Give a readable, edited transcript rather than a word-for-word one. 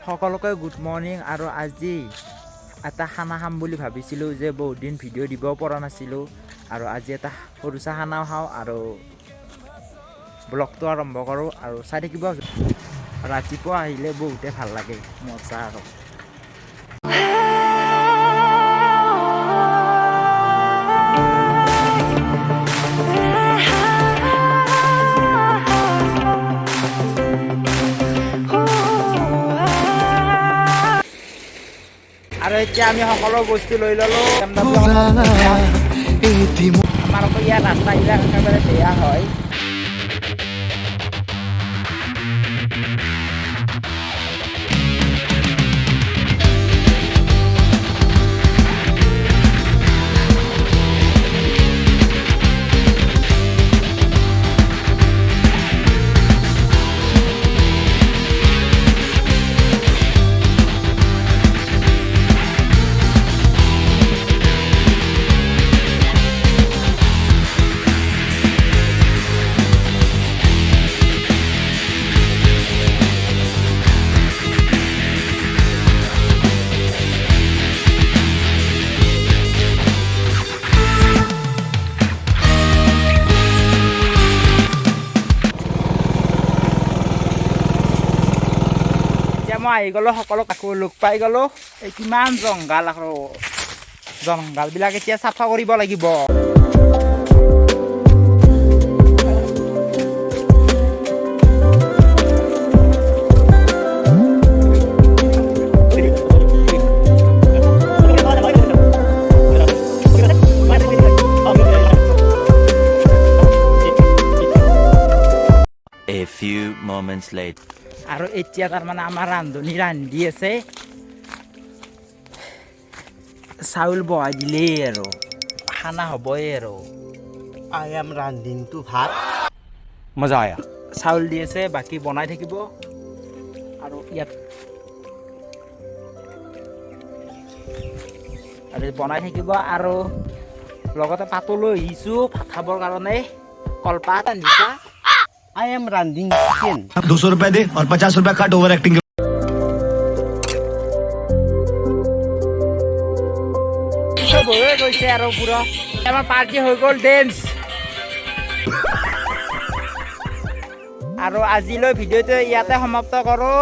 সকলোকে good morning আৰু আজি এটা খানা খাম বুলি ভাবিছিলোঁ যে বহুত দিন ভিডিঅ' দিব পৰা নাছিলোঁ আৰু আজি এটা সৰুচা খানাও খাওঁ আৰু ব্লগটো আৰম্ভ কৰোঁ আৰু চাই থাকিব। ৰাতিপুৱা আহিলে বহুতে ভাল লাগে মজা আৰু আৰু এতিয়া আমি সকলো বস্তু লৈ ল'লোঁ। আমাৰ আকৌ ইয়াৰ ৰাস্তাবিলাক একেবাৰে বেয়া হয়। মই আহি গ'লোঁ, সকলোক আকৌ লগ পাই গ'লোঁ। এই কিমান জংঘল আৰু জংঘলবিলাক এতিয়া চাফা কৰিব লাগিব। A few moments later. আৰু এতিয়া তাৰমানে আমাৰ ৰান্ধনি ৰান্ধি আছে, চাউল বহাই দিলেই আৰু খানা হ'বই আৰু I am ৰান্ধিনটো ভাত মজা আয়া। চাউল দি আছে, বাকী বনাই থাকিব আৰু ইয়াত আৰু বনাই থাকিব আৰু লগতে পাতো লৈ আহিছোঁ ভাত খাবৰ কাৰণে। কলপাত আনিছা। I am ৰান্ধিন chicken. 200 रुपए दे और 50 रुपए कट ओवर एक्टिंग। হৈ গৈছে আৰু পুৰা আমাৰ পাৰ্টি হৈ গ'ল ডেন্স। আৰু আজিলৈ ভিডিঅ'টো ইয়াতে সমাপ্ত কৰোঁ।